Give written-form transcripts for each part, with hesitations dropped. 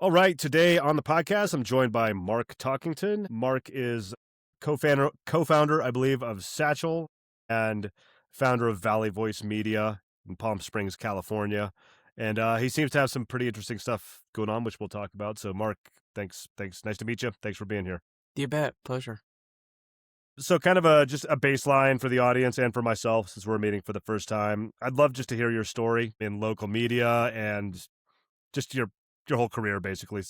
All right, today on the podcast, I'm joined by Mark Talkington. Mark is co-founder, I believe, of Satchel and founder of Valley Voice Media in Palm Springs, California. And he seems to have some pretty interesting stuff going on, which we'll talk about. So, Mark, thanks. Nice to meet you. Thanks for being here. You bet. Pleasure. So, kind of just a baseline for the audience and for myself, since we're meeting for the first time. I'd love just to hear your story in local media and just your whole career, basically.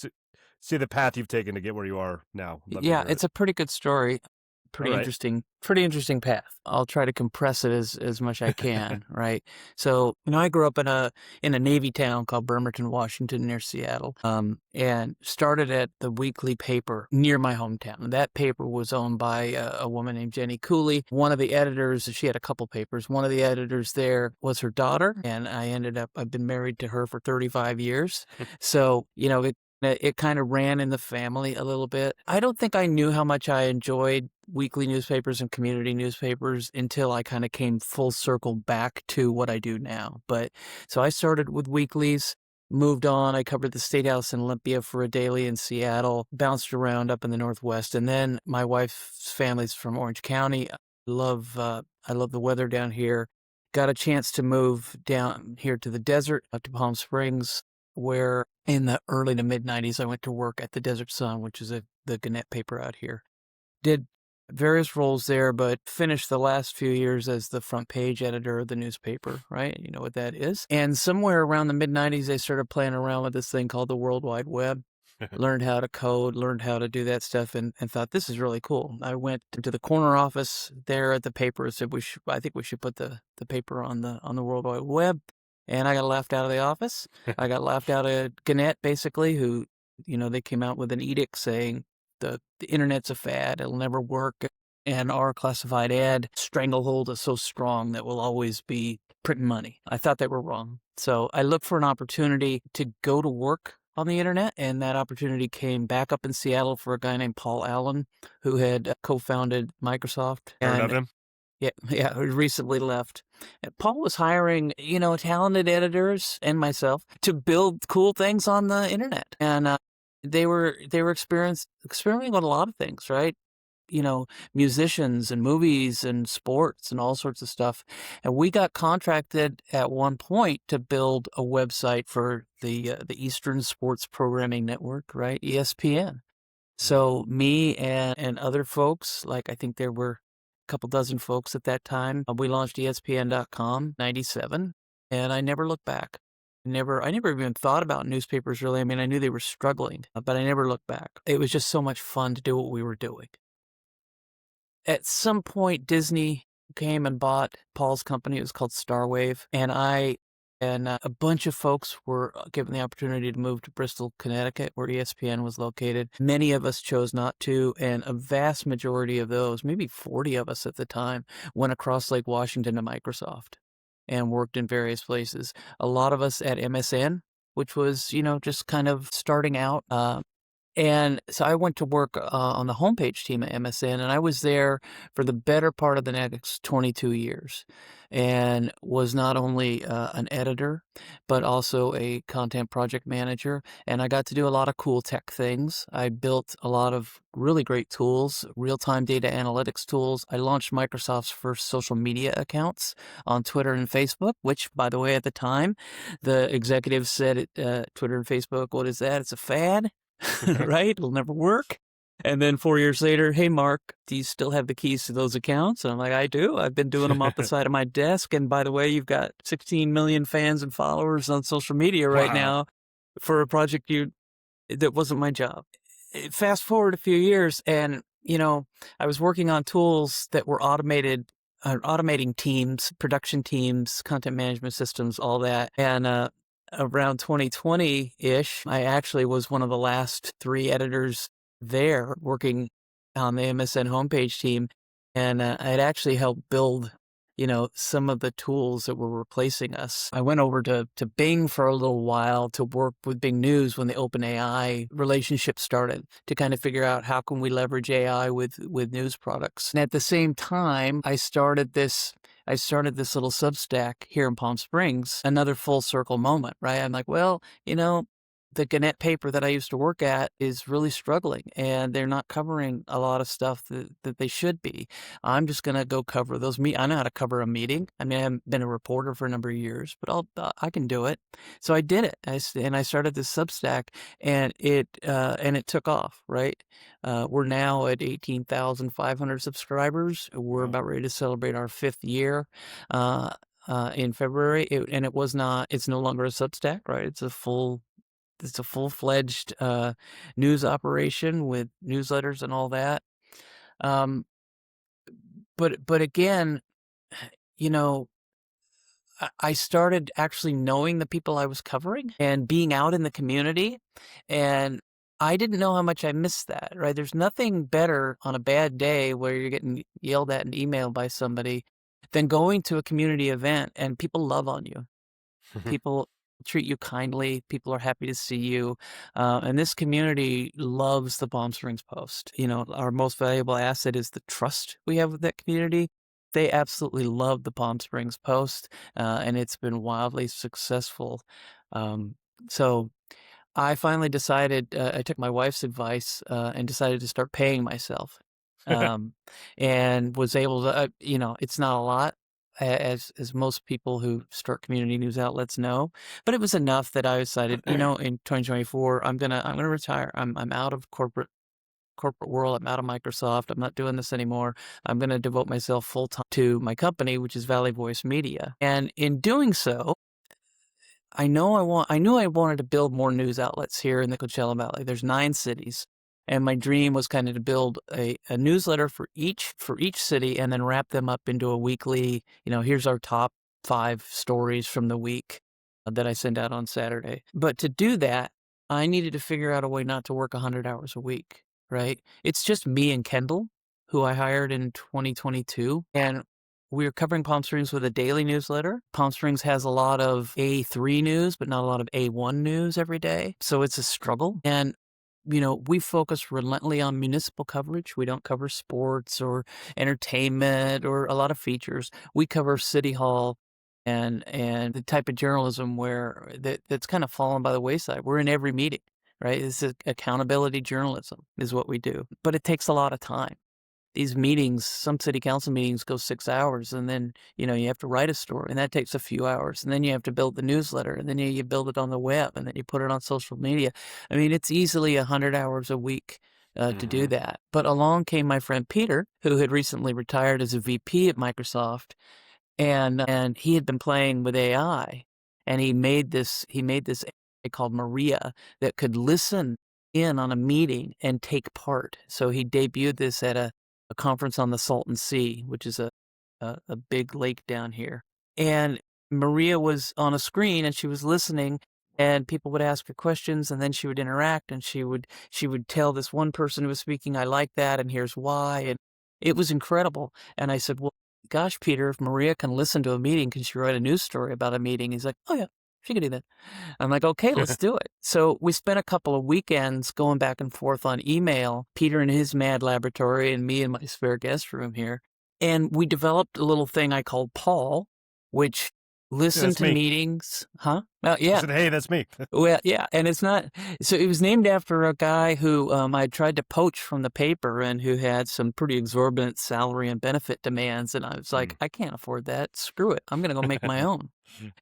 See the path you've taken to get where you are now. Love to Yeah, hear it. it's a pretty good story. All right. Pretty interesting path. I'll try to compress it as much I can, right? So, I grew up in a Navy town called Bremerton, Washington, near Seattle, and started at the weekly paper near my hometown. That paper was owned by a woman named Jenny Cooley. One of the editors, she had a couple papers. One of the editors there was her daughter, and I've been married to her for 35 years. So, it kind of ran in the family a little bit. I don't think I knew how much I enjoyed weekly newspapers and community newspapers until I kind of came full circle back to what I do now. But so I started with weeklies, moved on. I covered the State House in Olympia for a daily in Seattle, bounced around up in the Northwest. And then my wife's family's from Orange County. I love the weather down here. Got a chance to move down here to the desert, up to Palm Springs, where in the early to mid 90s, I went to work at the Desert Sun, which is the Gannett paper out here. Did various roles there, but finished the last few years as the front page editor of the newspaper, right? You know what that is. And somewhere around the mid 90s, I started playing around with this thing called the World Wide Web. Learned how to code, learned how to do that stuff, and thought, this is really cool. I went to the corner office there at the paper and said, I think we should put the paper on the World Wide Web. And I got laughed out of the office. I got laughed out of Gannett, basically, who, they came out with an edict saying the internet's a fad, it'll never work. And our classified ad stranglehold is so strong that we'll always be printing money. I thought they were wrong. So I looked for an opportunity to go to work on the internet, and that opportunity came back up in Seattle for a guy named Paul Allen, who had co-founded Microsoft. Heard of him? Yeah, who recently left. And Paul was hiring, talented editors and myself to build cool things on the internet. And they were experimenting with a lot of things, right? Musicians and movies and sports and all sorts of stuff. And we got contracted at one point to build a website for the Eastern Sports Programming Network, right? ESPN. So me and other folks, like I think there were couple dozen folks at that time. We launched ESPN.com, 97, and I never looked back. I never even thought about newspapers, really. I mean, I knew they were struggling, but I never looked back. It was just so much fun to do what we were doing. At some point, Disney came and bought Paul's company. It was called Starwave, and a bunch of folks were given the opportunity to move to Bristol, Connecticut, where ESPN was located. Many of us chose not to, and a vast majority of those, maybe 40 of us at the time, went across Lake Washington to Microsoft and worked in various places. A lot of us at MSN, which was, just kind of starting out. And so I went to work on the homepage team at MSN, and I was there for the better part of the next 22 years and was not only an editor, but also a content project manager. And I got to do a lot of cool tech things. I built a lot of really great tools, real-time data analytics tools. I launched Microsoft's first social media accounts on Twitter and Facebook, which, by the way, at the time, the executives said, Twitter and Facebook, what is that? It's a fad. Right? It'll never work. And then 4 years later, hey, Mark, do you still have the keys to those accounts? And I'm like, I do. I've been doing them off the side of my desk. And by the way, you've got 16 million fans and followers on social media right now for a project that wasn't my job. Fast forward a few years, and, I was working on tools that were automating teams, production teams, content management systems, all that. And, around 2020-ish, I actually was one of the last 3 editors there working on the MSN homepage team. And I'd actually helped build, some of the tools that were replacing us. I went over to Bing for a little while to work with Bing News when the OpenAI relationship started, to kind of figure out how can we leverage AI with news products. And at the same time, I started this little Substack here in Palm Springs, another full circle moment, right? I'm like, well, the Gannett paper that I used to work at is really struggling, and they're not covering a lot of stuff that they should be. I'm just gonna go cover those I know how to cover a meeting. I mean, I haven't been a reporter for a number of years, but I can do it. So I did it. And I started this Substack, and it took off, right? We're now at 18,500 subscribers. We're Wow. about ready to celebrate our 5th year. In February, it's no longer a Substack, right? It's a full-fledged news operation with newsletters and all that. Um, but again, you know, I started actually knowing the people I was covering and being out in the community, and I didn't know how much I missed that, right? There's nothing better on a bad day where you're getting yelled at and emailed by somebody than going to a community event and people love on you. People treat you kindly. People are happy to see you. And this community loves the Palm Springs Post. Our most valuable asset is the trust we have with that community. They absolutely love the Palm Springs Post, and it's been wildly successful. So I finally decided, I took my wife's advice and decided to start paying myself, um, and was able to, it's not a lot, as most people who start community news outlets know, but it was enough that I decided, in 2024, I'm gonna retire. I'm out of corporate world. I'm out of Microsoft. I'm not doing this anymore. I'm gonna devote myself full time to my company, which is Valley Voice Media, and in doing so, I knew I wanted to build more news outlets here in the Coachella Valley. There's 9 cities, and my dream was kind of to build a newsletter for each city and then wrap them up into a weekly, here's our top 5 stories from the week that I send out on Saturday. But to do that, I needed to figure out a way not to work 100 hours a week, right? It's just me and Kendall, who I hired in 2022, and we're covering Palm Springs with a daily newsletter. Palm Springs has a lot of A3 news, but not a lot of A1 news every day. So it's a struggle. And, we focus relentlessly on municipal coverage. We don't cover sports or entertainment or a lot of features. We cover City Hall and the type of journalism that's kind of fallen by the wayside. We're in every meeting, right? This is accountability journalism is what we do. But it takes a lot of time. These meetings, some city council meetings go 6 hours, and then, you have to write a story, and that takes a few hours, and then you have to build the newsletter, and then you build it on the web, and then you put it on social media. I mean, it's easily 100 hours a week to do that. But along came my friend Peter, who had recently retired as a VP at Microsoft, and he had been playing with AI, and he made this AI called Maria that could listen in on a meeting and take part. So he debuted this at a conference on the Salton Sea, which is a big lake down here. And Maria was on a screen and she was listening, and people would ask her questions, and then she would interact, and she would tell this one person who was speaking, I like that, and here's why. And it was incredible. And I said, well, gosh, Peter, if Maria can listen to a meeting, can she write a news story about a meeting? He's like, oh yeah, she can do that. I'm like, okay, let's do it. So we spent a couple of weekends going back and forth on email, Peter in his mad laboratory and me in my spare guest room here. And we developed a little thing I called Paul, which Yeah, listened that's to me. meetings. Huh? I Yeah. said, hey, that's me. Well, yeah, and it's not. So it was named after a guy who I tried to poach from the paper and who had some pretty exorbitant salary and benefit demands. And I was like, I can't afford that. Screw it. I'm going to go make my own.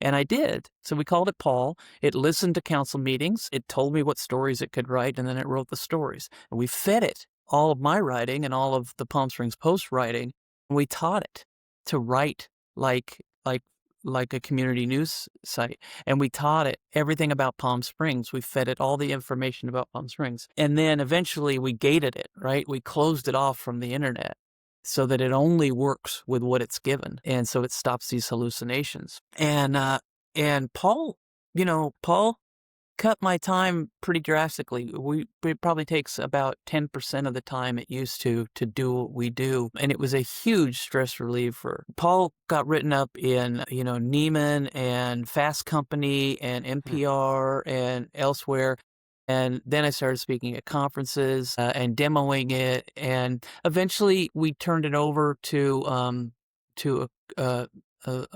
And I did. So we called it Paul. It listened to council meetings. It told me what stories it could write, and then it wrote the stories. And we fed it all of my writing and all of the Palm Springs Post writing, and we taught it to write like like like a community news site. And we taught it everything about Palm Springs. We fed it all the information about Palm Springs. And then eventually we gated it, right? We closed it off from the internet so that it only works with what it's given. And so it stops these hallucinations. And Paul, Paul cut my time pretty drastically. It probably takes about 10% of the time it used to do what we do. And it was a huge stress reliever. Paul got written up in, Neiman and Fast Company and NPR and elsewhere. And then I started speaking at conferences and demoing it. And eventually we turned it over to a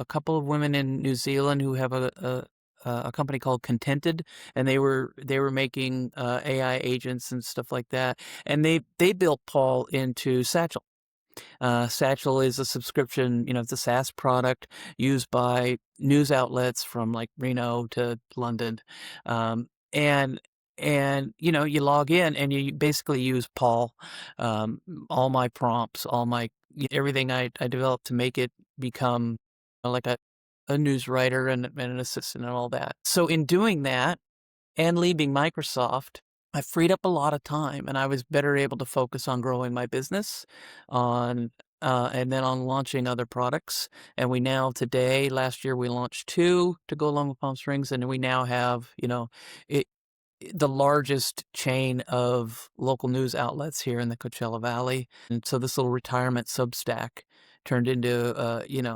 couple of women in New Zealand who have a a company called Contented, and they were making AI agents and stuff like that. And they built Paul into Satchel. Satchel is a subscription, it's a SaaS product used by news outlets from like Reno to London. Um, and you log in and you basically use Paul, um, all my prompts, everything I developed to make it become like a news writer and an assistant and all that. So in doing that and leaving Microsoft, I freed up a lot of time and I was better able to focus on growing my business on and then on launching other products. And last year we launched 2 to go along with Palm Springs, and we now have, it, the largest chain of local news outlets here in the Coachella Valley. And so this little retirement Substack turned into,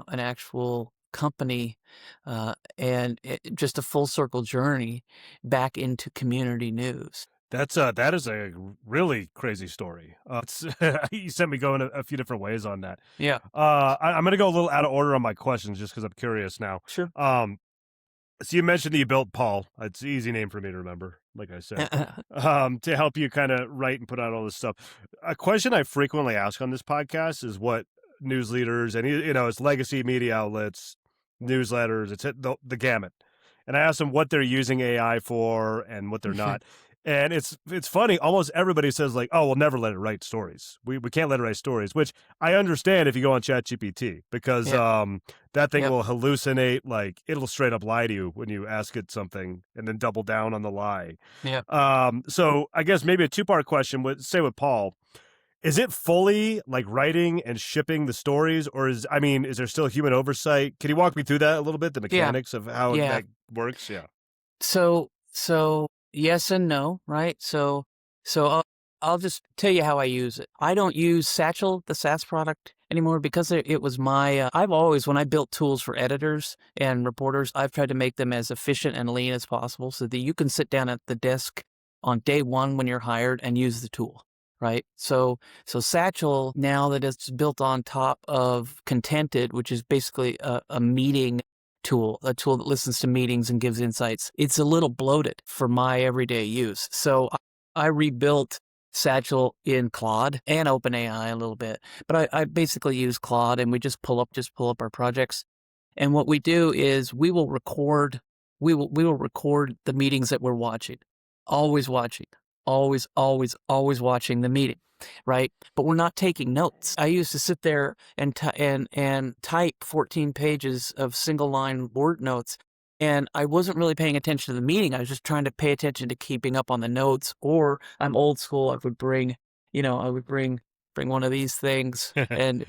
an actual company, and just a full circle journey back into community news. That is a really crazy story. You sent me going a few different ways on that. Yeah, I'm going to go a little out of order on my questions just because I'm curious now. sure. So you mentioned that you built Paul. It's an easy name for me to remember, like I said, to help you kind of write and put out all this stuff. A question I frequently ask on this podcast is what news leaders and it's legacy media outlets, newsletters, it's the gamut. And I ask them what they're using AI for and what they're not. And it's funny. Almost everybody says like, "Oh, we'll never let it write stories. We can't let it write stories." Which I understand if you go on ChatGPT because that thing Yep. will hallucinate. Like it'll straight up lie to you when you ask it something and then double down on the lie. Yeah. So I guess maybe a 2-part question would say with Paul, is it fully like writing and shipping the stories, or is there still human oversight? Can you walk me through that a little bit, the mechanics of how Yeah. that works? Yeah. So yes and no, right? So I'll just tell you how I use it. I don't use Satchel, the SaaS product, anymore because it was my. I've always, when I built tools for editors and reporters, I've tried to make them as efficient and lean as possible so that you can sit down at the desk on day one when you're hired and use the tool. Right. So Satchel, now that it's built on top of Contented, which is basically a meeting tool, a tool that listens to meetings and gives insights, it's a little bloated for my everyday use. So I rebuilt Satchel in Claude and OpenAI a little bit, but I basically use Claude and we just pull up our projects. And what we do is we will record the meetings that we're watching, always watching, always watching the meeting, right? But we're not taking notes. I used to sit there and type 14 pages of single line word notes, and I wasn't really paying attention to the meeting. I was just trying to pay attention to keeping up on the notes. Or I'm old school. I would bring one of these things, and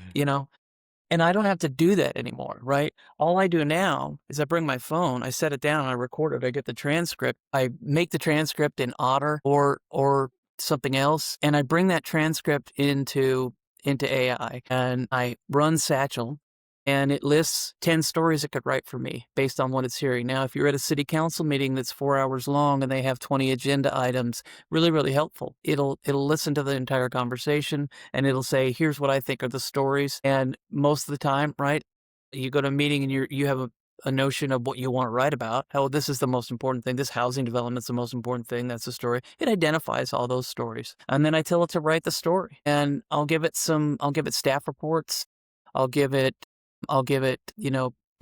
and I don't have to do that anymore, right? All I do now is I bring my phone, I set it down, I record it, I get the transcript, I make the transcript in Otter or something else, and I bring that transcript into AI, and I run Satchel, and it lists 10 stories it could write for me based on what it's hearing. Now, if you're at a city council meeting that's 4 hours long and they have 20 agenda items, really, really helpful. It'll listen to the entire conversation and it'll say, here's what I think are the stories. And most of the time, right, you go to a meeting and you have a notion of what you want to write about. Oh, this is the most important thing. This housing development's the most important thing. That's the story. It identifies all those stories. And then I tell it to write the story. And I'll give it staff reports. I'll give it,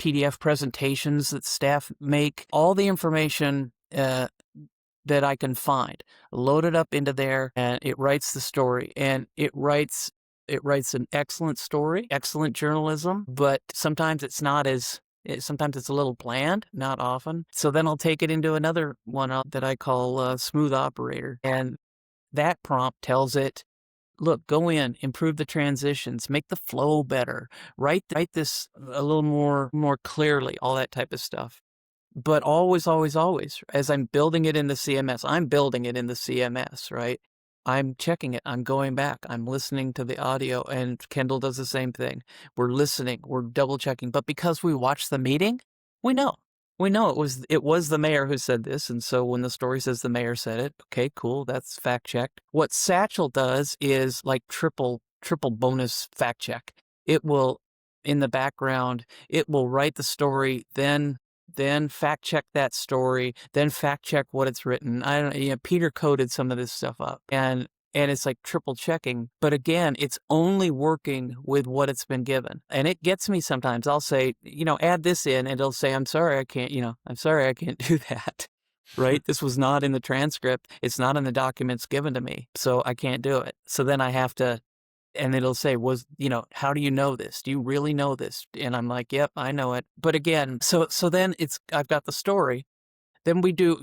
PDF presentations that staff make, all the information that I can find, load it up into there, and it writes the story. And it writes an excellent story, excellent journalism, but sometimes it's not sometimes it's a little bland, not often. So then I'll take it into another one that I call Smooth Operator. And that prompt tells it, look, go in, improve the transitions, make the flow better, write this a little more clearly, all that type of stuff. But always, as I'm building it in the CMS, right? I'm checking it. I'm going back. I'm listening to the audio, and Kendall does the same thing. We're listening. We're double checking. But because we watched the meeting, we know. We know it was the mayor who said this, and so when the story says the mayor said it, okay, cool, that's fact checked. What Satchel does is like triple bonus fact check. It will, in the background, it will write the story, then then fact check that story, then fact check what it's written. I don't, Peter coded some of this stuff up, and it's like triple checking. But again, it's only working with what it's been given. And it gets me sometimes. I'll say, add this in, and it'll say, I'm sorry, I can't, I'm sorry, I can't do that. Right? This was not in the transcript. It's not in the documents given to me. So I can't do it. So then I have to, and it'll say, how do you know this? Do you really know this? And I'm like, yep, I know it. But again, so then I've got the story. Then we do,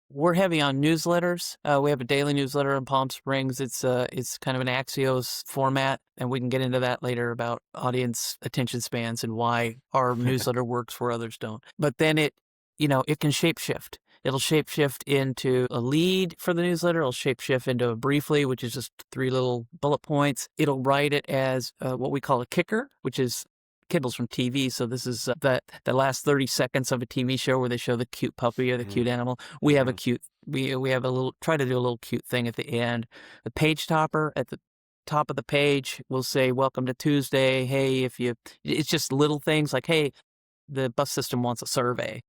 we're heavy on newsletters. We have a daily newsletter in Palm Springs. It's kind of an Axios format, and we can get into that later about audience attention spans and why our newsletter works where others don't. But then it can shapeshift. It'll shapeshift into a lead for the newsletter. It'll shapeshift into a briefly, which is just 3 little bullet points. It'll write it as what we call a kicker, which is kibbles from TV. So this is the last 30 seconds of a TV show where they show the cute puppy or the cute animal. We have a cute, we have a little, try to do a little cute thing at the end. The page topper at the top of the page will say, welcome to Tuesday. Hey, it's just little things like, hey, the bus system wants a survey.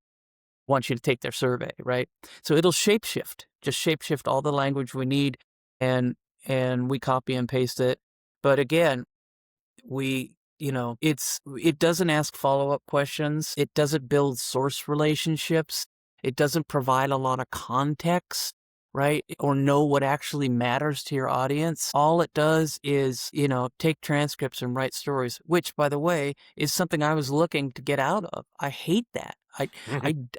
Wants you to take their survey, right? So it'll shapeshift, just shapeshift all the language we need, and we copy and paste it. But again, it doesn't ask follow-up questions. It doesn't build source relationships. It doesn't provide a lot of context, right? Or know what actually matters to your audience. All it does is, take transcripts and write stories, which, by the way, is something I was looking to get out of. I hate that.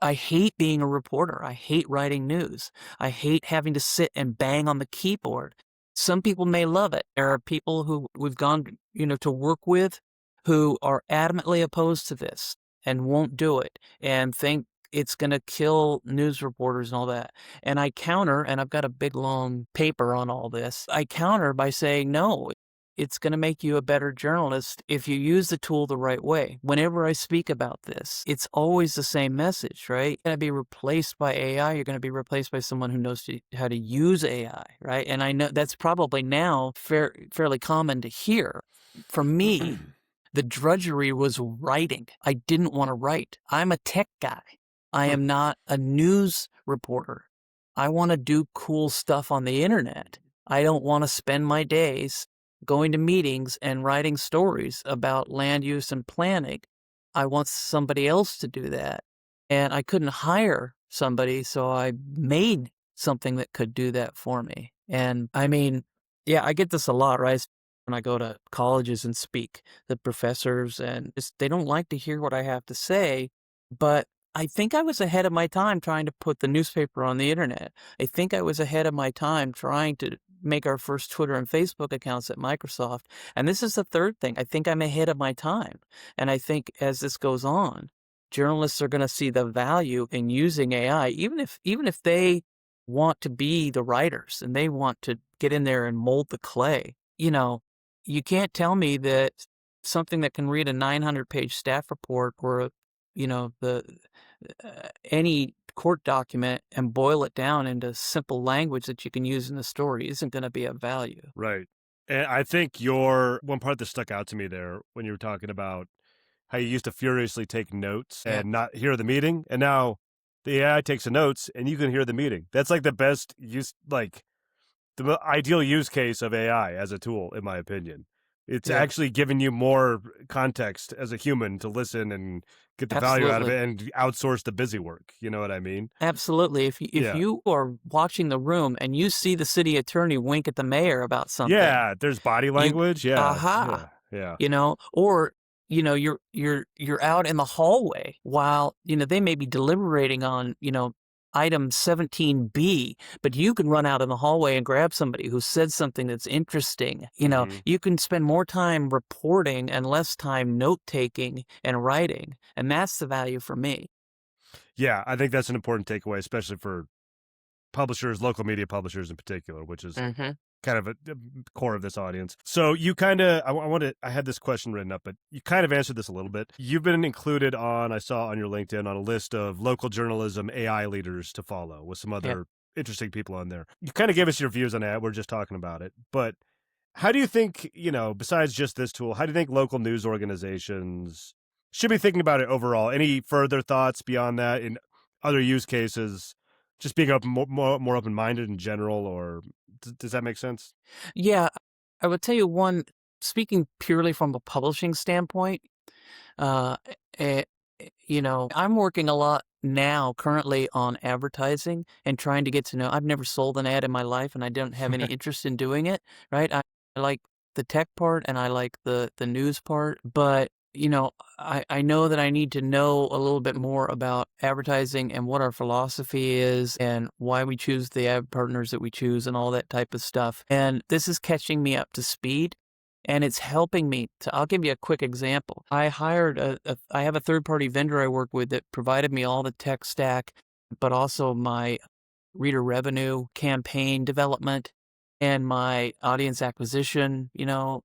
I hate being a reporter. I hate writing news. I hate having to sit and bang on the keyboard. Some people may love it. There are people who we've gone, to work with who are adamantly opposed to this and won't do it and think it's going to kill news reporters and all that. And I counter, and I've got a big long paper on all this. I counter by saying, no, it's going to make you a better journalist if you use the tool the right way. Whenever I speak about this, it's always the same message, right? You're going to be replaced by AI. You're going to be replaced by someone who knows how to use AI, right? And I know that's probably now fairly common to hear. For me, the drudgery was writing. I didn't want to write. I'm a tech guy. I am not a news reporter. I want to do cool stuff on the internet. I don't want to spend my days going to meetings and writing stories about land use and planning. I want somebody else to do that. And I couldn't hire somebody, so I made something that could do that for me. And I mean, yeah, I get this a lot, right? When I go to colleges and speak, the professors, and they don't like to hear what I have to say, but I think I was ahead of my time trying to put the newspaper on the internet. I think I was ahead of my time trying to make our first Twitter and Facebook accounts at Microsoft. And this is the third thing. I think I'm ahead of my time. And I think as this goes on, journalists are going to see the value in using AI, even if they want to be the writers and they want to get in there and mold the clay. You can't tell me that something that can read a 900-page staff report or any court document and boil it down into simple language that you can use in the story isn't going to be of value. Right. And I think one part that stuck out to me there when you were talking about how you used to furiously take notes and not hear the meeting, and now the AI takes the notes and you can hear the meeting. That's like the best use, like the ideal use case of AI as a tool, in my opinion. It's actually giving you more context as a human to listen and get the value out of it and outsource the busy work. You know what I mean? Absolutely. If you are watching the room and you see the city attorney wink at the mayor about something. Yeah, there's body language. Yeah. Or you're out in the hallway while, they may be deliberating on, item 17B, but you can run out in the hallway and grab somebody who said something that's interesting. You can spend more time reporting and less time note-taking and writing, and that's the value for me. Yeah, I think that's an important takeaway, especially for publishers, local media publishers in particular, which is kind of a core of this audience. So you kind of, I had this question written up, but you kind of answered this a little bit. You've been included I saw on your LinkedIn, on a list of local journalism AI leaders to follow with some other interesting people on there. You kind of gave us your views on that. We're just talking about it. But how do you think, besides just this tool, how do you think local news organizations should be thinking about it overall. Any further thoughts beyond that in other use cases? Just being more open minded in general, or does that make sense? Yeah, I would tell you one, speaking purely from a publishing standpoint, uh, eh, I'm working a lot now currently on advertising and trying to get to know. I've never sold an ad in my life, and I don't have any interest in doing it, right? I like the tech part and I like the news part, but I know that I need to know a little bit more about advertising and what our philosophy is and why we choose the ad partners that we choose and all that type of stuff. And this is catching me up to speed. And it's helping me to, I'll give you a quick example. I hired I have a third party vendor I work with that provided me all the tech stack, but also my reader revenue, campaign development, and my audience acquisition,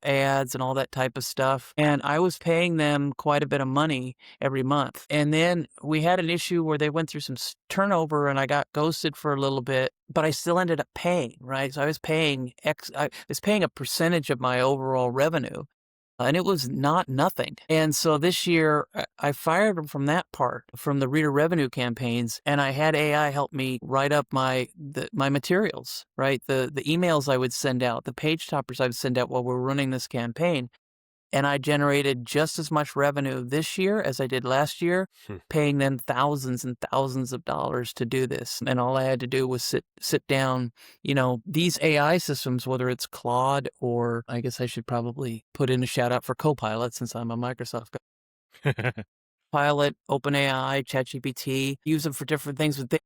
ads and all that type of stuff. And I was paying them quite a bit of money every month. And then we had an issue where they went through some turnover and I got ghosted for a little bit, but I still ended up paying, right? So I was paying I was paying a percentage of my overall revenue. And it was not nothing. And so this year, I fired him from that part, from the reader revenue campaigns, and I had AI help me write up my materials, right? The emails I would send out, the page toppers I would send out while we're running this campaign. And I generated just as much revenue this year as I did last year, Hmm. paying them thousands and thousands of dollars to do this. And all I had to do was sit down. These AI systems, whether it's Claude or I guess I should probably put in a shout out for Copilot since I'm a Microsoft guy. Pilot, OpenAI, ChatGPT, use them for different things, but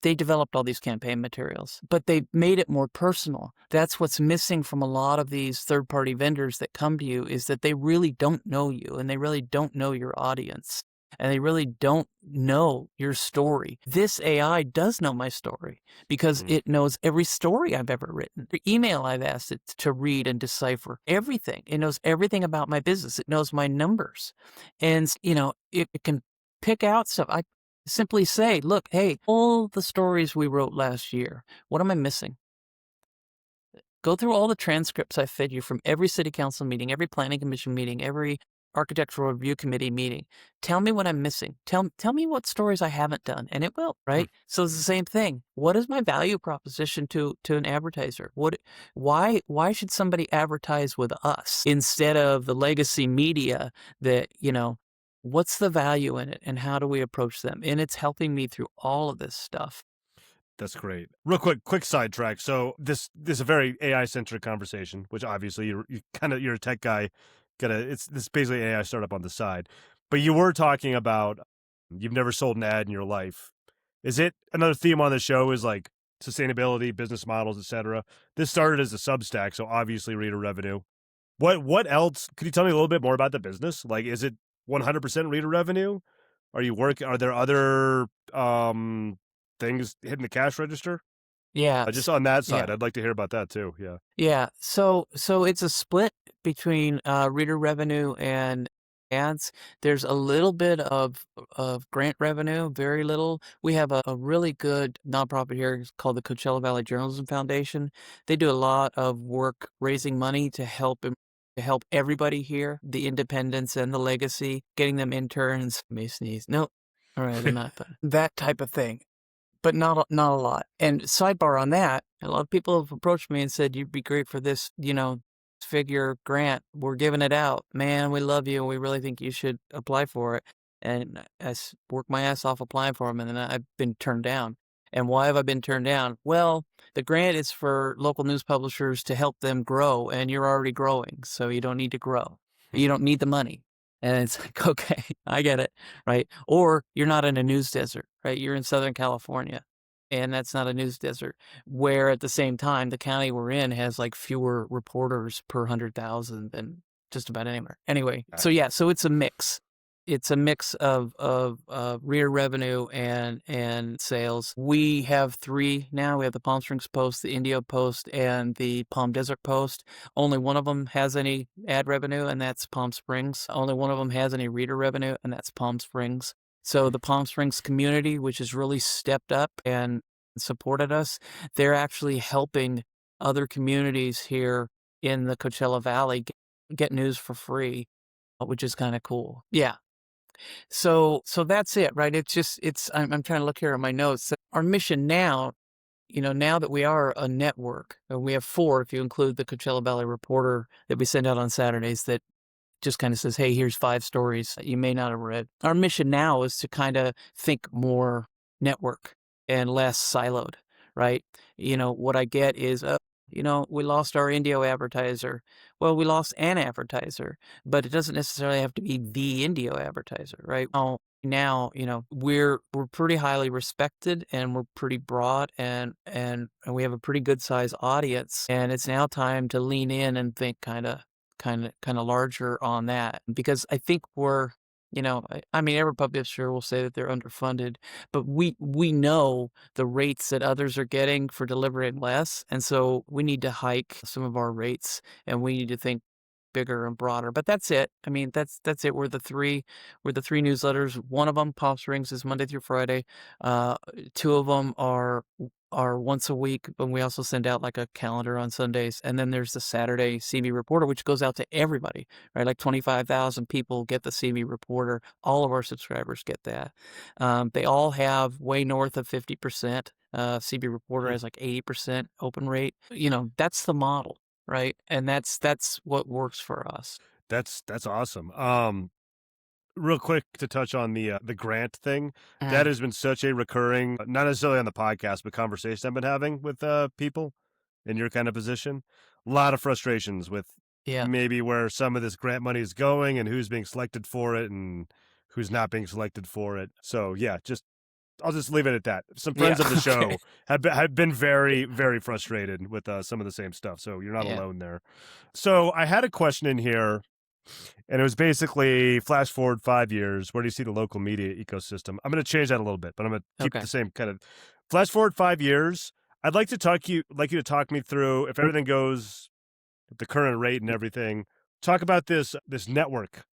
they developed all these campaign materials, but they made it more personal. That's what's missing from a lot of these third-party vendors that come to you, is that they really don't know you and they really don't know your audience and they really don't know your story. This AI does know my story because Mm. it knows every story I've ever written, the email I've asked it to read and decipher, everything. It knows everything about my business. It knows my numbers. And, it can pick out stuff. I simply say, look, hey, all the stories we wrote last year, what am I missing? Go through all the transcripts I fed you from every city council meeting, every planning commission meeting, every architectural review committee meeting. Tell me what I'm missing. Tell me what stories I haven't done, and it will, Hmm. right? So it's the same thing. What is my value proposition to an advertiser? Why should somebody advertise with us instead of the legacy media that, what's the value in it and how do we approach them? And it's helping me through all of this stuff. That's great. Real quick sidetrack. So this is a very AI centric conversation, which obviously you're a tech guy. It's this basically AI startup on the side, but you were talking about you've never sold an ad in your life. Is it another theme on the show is like sustainability, business models, etc. This started as a Substack, so obviously reader revenue. What else? Could you tell me a little bit more about the business? Like, is it 100% reader revenue? Are there other things hitting the cash register? Yeah. Just on that Yeah. side, I'd like to hear about that too. Yeah. Yeah. So it's a split between reader revenue and ads. There's a little bit of grant revenue, very little. We have a really good nonprofit here called the Coachella Valley Journalism Foundation. They do a lot of work raising money to help everybody here, the independents and the legacy, getting them interns. May sneeze. No. All right, I'm not. But that type of thing, but not a lot. And sidebar on that, a lot of people have approached me and said, "You'd be great for this, figure grant. We're giving it out. Man, we love you. We really think you should apply for it." And worked my ass off applying for them, and then I've been turned down. And why have I been turned down? Well, the grant is for local news publishers to help them grow, and you're already growing, so you don't need to grow. You don't need the money. And it's like, okay, I get it, right? Or you're not in a news desert, right? You're in Southern California, and that's not a news desert. Where at the same time, the county we're in has like fewer reporters per 100,000 than just about anywhere. Anyway, so Gotcha. yeah, so it's a mix. It's a mix of rear revenue and sales. We have three now. We have the Palm Springs Post, the Indio Post, and the Palm Desert Post. Only one of them has any ad revenue, and that's Palm Springs. Only one of them has any reader revenue, and that's Palm Springs. So the Palm Springs community, which has really stepped up and supported us, they're actually helping other communities here in the Coachella Valley get news for free, which is kind of cool. Yeah. So that's it, right? I'm trying to look here at my notes. Our mission now, now that we are a network, and we have 4 if you include the Coachella Valley Reporter that we send out on Saturdays that just kind of says, hey, here's 5 stories that you may not have read. Our mission now is to kind of think more network and less siloed, right? What I get is, we lost our Indio advertiser. Well, we lost an advertiser, but it doesn't necessarily have to be the Indio advertiser, right? Now, we're pretty highly respected, and we're pretty broad, and we have a pretty good size audience, and it's now time to lean in and think kind of larger on that, because I think we're, I mean, every publisher will say that they're underfunded, but we know the rates that others are getting for delivering less, and so we need to hike some of our rates, and we need to think bigger and broader. But that's it. I mean, that's it. We're the three newsletters. One of them, Palm Springs, is Monday through Friday. 2 of them are once a week, but we also send out like a calendar on Sundays. And then there's the Saturday CB Reporter, which goes out to everybody, right? Like 25,000 people get the CB Reporter. All of our subscribers get that. They all have way north of 50%. CB Reporter has like 80% open rate. That's the model, right? And that's what works for us. That's awesome. Real quick to touch on the grant thing, that Mm, has been such a recurring, not necessarily on the podcast, but conversation I've been having with people in your kind of position. A lot of frustrations with yeah. maybe where some of this grant money is going and who's being selected for it and who's not being selected for it. So yeah, I'll just leave it at that. Some Yeah. friends of the Okay. show have been very, very frustrated with some of the same stuff. So you're not Yeah. alone there. So I had a question in here, and it was basically flash forward 5 years. Where do you see the local media ecosystem? I'm going to change that a little bit, but I'm going to keep Okay. the same kind of flash forward 5 years. I'd like you to talk me through, if everything goes at the current rate and everything. Talk about this network.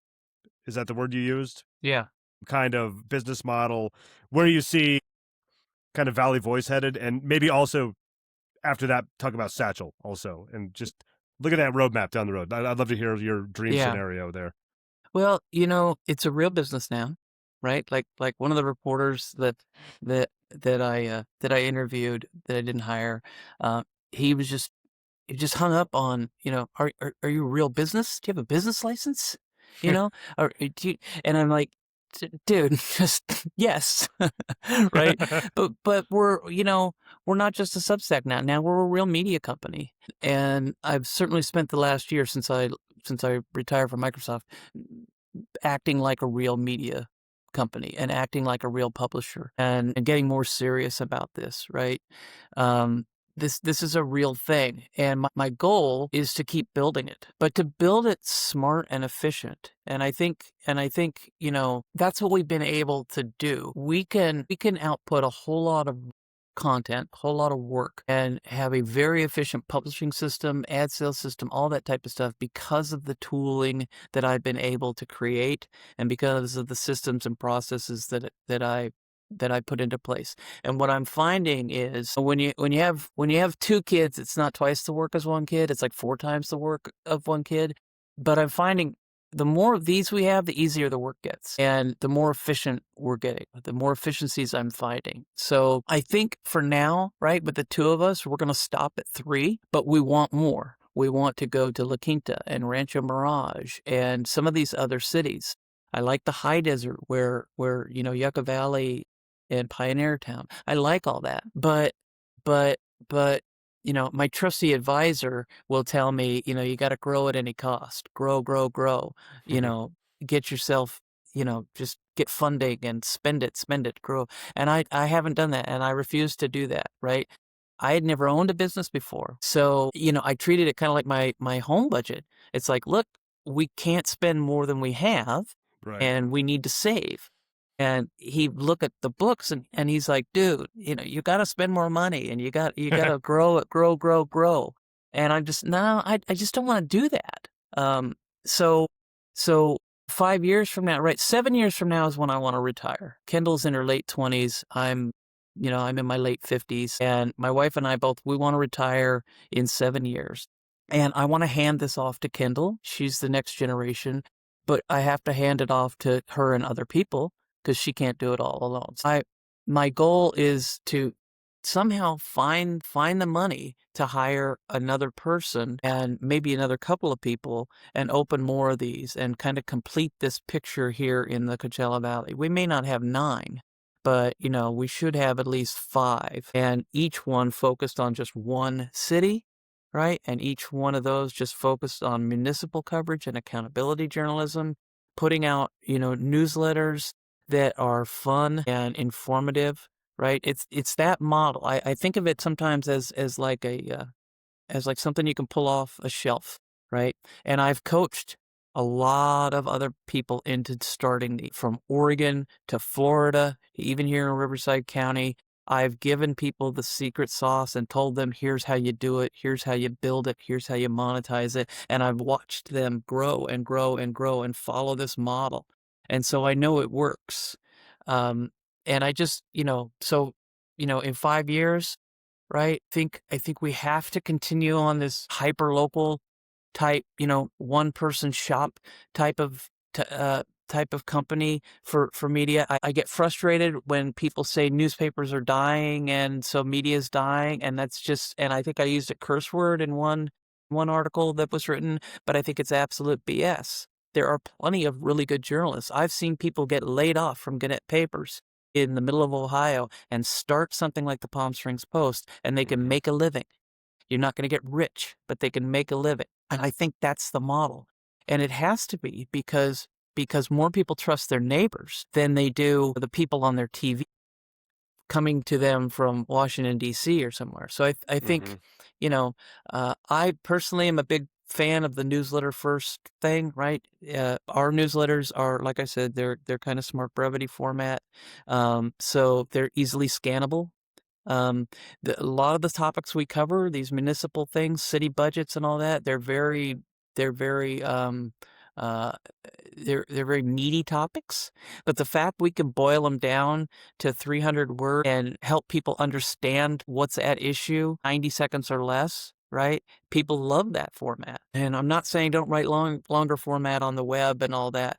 Is that the word you used? Yeah. Kind of business model, where you see kind of Valley Voice headed, and maybe also after that talk about Satchel also, and just look at that roadmap down the road. I'd love to hear your dream Yeah. scenario there. Well, it's a real business now, right? Like one of the reporters that I interviewed that I didn't hire, uh, he was just he just hung up on, are you a real business? Do you have a business license? You know, or do you, and I'm like, Dude, just yes, right? But we're not just a Substack now. Now we're a real media company, and I've certainly spent the last year since I retired from Microsoft acting like a real media company and acting like a real publisher and getting more serious about this, right? Um, this is a real thing, and my goal is to keep building it, but to build it smart and efficient. And I think that's what we've been able to do. We can output a whole lot of content, a whole lot of work, and have a very efficient publishing system, ad sales system, all that type of stuff because of the tooling that I've been able to create and because of the systems and processes that I put into place. And what I'm finding is when you have 2 kids, it's not twice the work as 1 kid, it's like 4 times the work of 1 kid. But I'm finding the more of these we have, the easier the work gets, and the more efficient we're getting, the more efficiencies I'm finding. So I think for now, right, with the 2 of us, we're going to stop at 3, but we want more. We want to go to La Quinta and Rancho Mirage and some of these other cities. I like the high desert where Yucca Valley and Pioneer Town. I like all that, but my trusty advisor will tell me, you got to grow at any cost. Grow, grow, grow. You know, get yourself, just get funding and spend it, grow. And I haven't done that, and I refuse to do that, right? I had never owned a business before. So, I treated it kind of like my home budget. It's like, look, we can't spend more than we have, Right. and we need to save. And he look at the books and he's like, dude, you got to spend more money and you got to grow it, grow, grow, grow. And I'm just, no, I just don't want to do that. So, so 5 years from now, right? 7 years from now is when I want to retire. Kendall's in her late 20s. I'm in my late 50s, and my wife and I both, we want to retire in 7 years. And I want to hand this off to Kendall. She's the next generation. but I have to hand it off to her and other people because she can't do it all alone. My goal is to somehow find the money to hire another person and maybe another couple of people and open more of these and kind of complete this picture here in the Coachella Valley. We may not have 9, but we should have at least 5, and each one focused on just one city, right? And each one of those just focused on municipal coverage and accountability journalism, putting out, newsletters that are fun and informative, right? It's that model. I think of it sometimes as like as like something you can pull off a shelf, right? And I've coached a lot of other people into starting from Oregon to Florida, even here in Riverside County. I've given people the secret sauce and told them, here's how you do it, here's how you build it, here's how you monetize it. And I've watched them grow and grow and grow and follow this model. And so I know it works. Um, and I just, in 5 years, right? I think we have to continue on this hyper local type, one person shop type of type of company for media. I get frustrated when people say newspapers are dying and so media is dying, and that's just, and I think I used a curse word in one article that was written, but I think it's absolute BS. There are plenty of really good journalists. I've seen people get laid off from Gannett papers in the middle of Ohio and start something like the Palm Springs Post, and they can make a living. You're not going to get rich, but they can make a living. And I think that's the model. And it has to be because more people trust their neighbors than they do the people on their TV coming to them from Washington, D.C. or somewhere. So I think, I personally am a big fan of the newsletter first thing, right? Our newsletters are, like I said, they're kind of smart brevity format. So they're easily scannable. A lot of the topics we cover, these municipal things, city budgets and all that, they're very, uh, they're very meaty topics, but the fact we can boil them down to 300 words and help people understand what's at issue, 90 seconds or less, right? People love that format. And I'm not saying don't write longer format on the web and all that.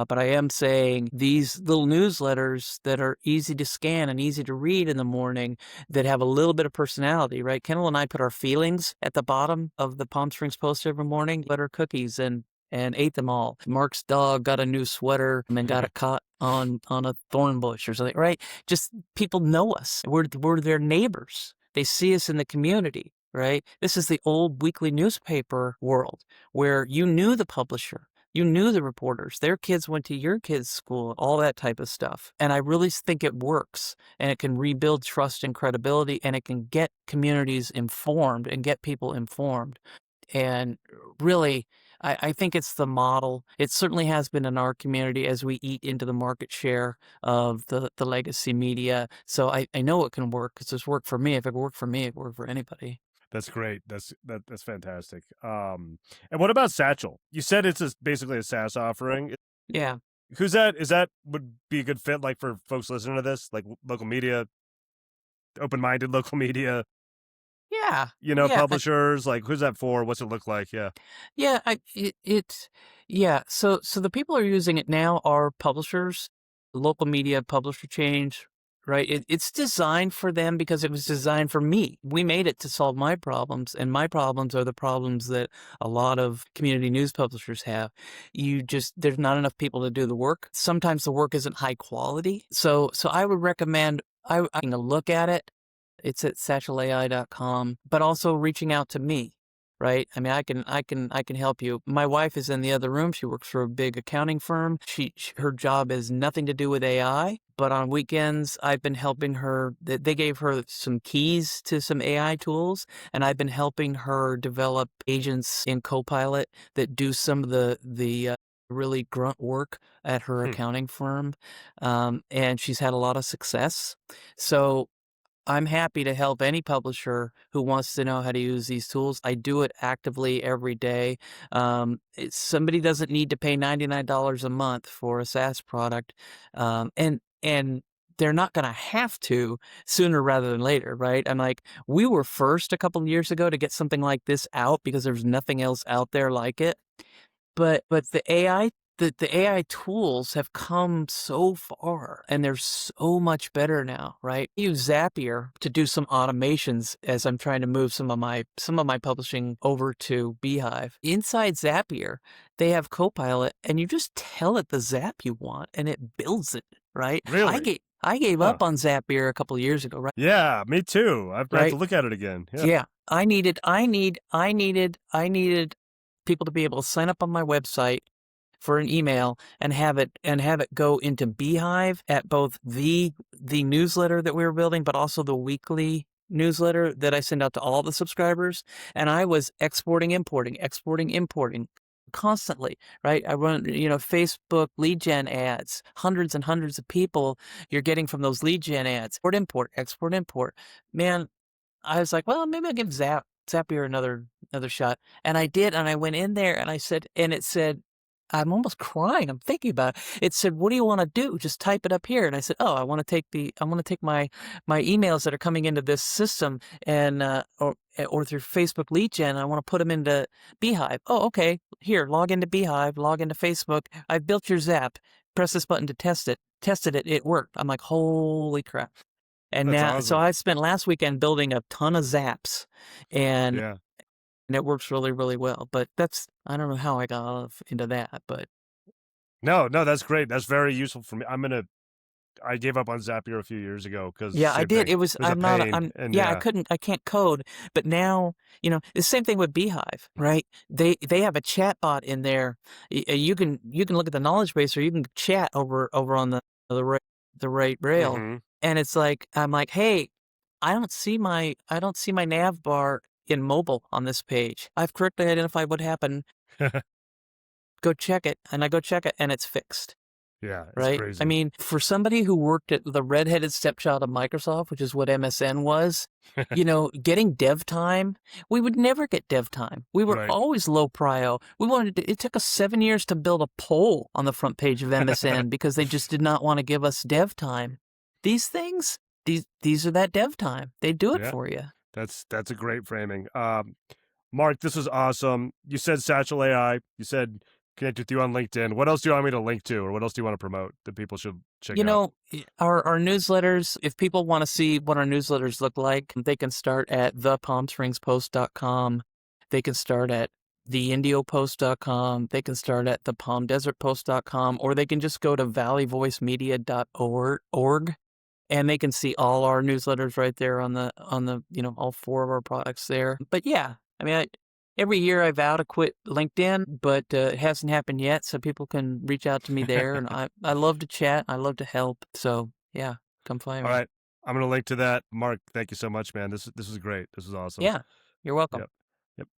But I am saying these little newsletters that are easy to scan and easy to read in the morning that have a little bit of personality, right? Kendall and I put our feelings at the bottom of the Palm Springs Post every morning, butter cookies and ate them all. Mark's dog got a new sweater and got it caught on a thorn bush or something, right? Just people know us. We're their neighbors. They see us in the community, right? This is the old weekly newspaper world where you knew the publisher. You knew the reporters. Their kids went to your kids' school, all that type of stuff. And I really think it works, and it can rebuild trust and credibility, and it can get communities informed and get people informed. And really, I think it's the model. It certainly has been in our community as we eat into the market share of the legacy media. So I know it can work because it's worked for me. If it worked for me, it worked for anybody. That's great. That's fantastic. And what about Satchel? You said it's basically a SaaS offering. Yeah. Who's that? Is that would be a good fit, like for folks listening to this, like local media, open-minded local media, Yeah. Yeah. publishers? Like, who's that for? What's it look like? Yeah. Yeah, yeah. So the people who are using it now are publishers, local media, publisher change, right? It's designed for them because it was designed for me. We made it to solve my problems, and my problems are the problems that a lot of community news publishers have. There's not enough people to do the work. Sometimes the work isn't high quality. So I would recommend I can look at it. It's at satchelai.com, but also reaching out to me, right? I mean, I can help you. My wife is in the other room. She works for a big accounting firm. Her job has nothing to do with AI, but on weekends I've been helping her. They gave her some keys to some AI tools, and I've been helping her develop agents in Copilot that do some of the really grunt work at her accounting firm. And she's had a lot of success. So I'm happy to help any publisher who wants to know how to use these tools. I do it actively every day. Somebody doesn't need to pay $99 a month for a SaaS product, and they're not going to have to sooner rather than later, right? I'm like, we were first a couple of years ago to get something like this out because there's nothing else out there like it. But the AI the AI tools have come so far and they're so much better now, right? I use Zapier to do some automations as I'm trying to move some of my publishing over to Beehive. Inside Zapier, they have Copilot and you just tell it the Zap you want and it builds it, right? Really? I gave Huh. up on Zapier a couple of years ago, right? Yeah, me too. I've had to Right? look at it again. Yeah. Yeah. I needed people to be able to sign up on my website for an email and have it go into Beehive at both the newsletter that we were building, but also the weekly newsletter that I send out to all the subscribers. And I was exporting, importing constantly, right? I run, Facebook lead gen ads, hundreds and hundreds of people you're getting from those lead gen ads. Export, import. Man, I was like, well, maybe I'll give Zapier another shot. And I did, and I went in there and it said, I'm almost crying. I'm thinking about it. It said, what do you want to do? Just type it up here. And I said, oh, I want to take my emails that are coming into this system and, or through Facebook lead gen. I want to put them into Beehive. Oh, okay. Here, log into Beehive, log into Facebook. I've built your Zap. Press this button to test it. Tested it. It worked. I'm like, holy crap. And That's now, so awesome. I spent last weekend building a ton of Zaps, and Yeah. it works really, really well. But I don't know how I got into that, but No, that's great. That's very useful for me. I gave up on Zapier a few years ago because yeah, I same did. thing. It was, It was a pain, and yeah, yeah. I can't code, but now, the same thing with Beehive, right? They have a chat bot in there. You can look at the knowledge base or you can chat over on the right rail. Mm-hmm. And it's like, I'm like, hey, I don't see my nav bar in mobile on this page. I've correctly identified what happened. Go check it. And I go check it and it's fixed. Yeah, it's Right? I crazy. mean, for somebody who worked at the redheaded stepchild of Microsoft, which is what MSN was, getting dev time, we would never get dev time. We were Right. always low prio. It took us 7 years to build a poll on the front page of MSN because they just did not want to give us dev time. These things, these are that dev time. They do it Yeah, for you. that's a great framing. Mark, this was awesome. You said Satchel AI. You said connect with you on LinkedIn. What else do you want me to link to, or what else do you want to promote that people should check out? Our newsletters, if people want to see what our newsletters look like, they can start at thepalmspringspost.com. They can start at theindiapost.com. They can start at thepalmdesertpost.com, or they can just go to valleyvoicemedia.org and they can see all our newsletters right there on the all 4 of our products there. But yeah, I mean, every year I vow to quit LinkedIn, but it hasn't happened yet, so people can reach out to me there. And I love to chat. I love to help. So yeah, come find All me. right, I'm gonna link to that. Mark, thank you so much, man. This is great. This is awesome. Yeah, you're welcome. Yep.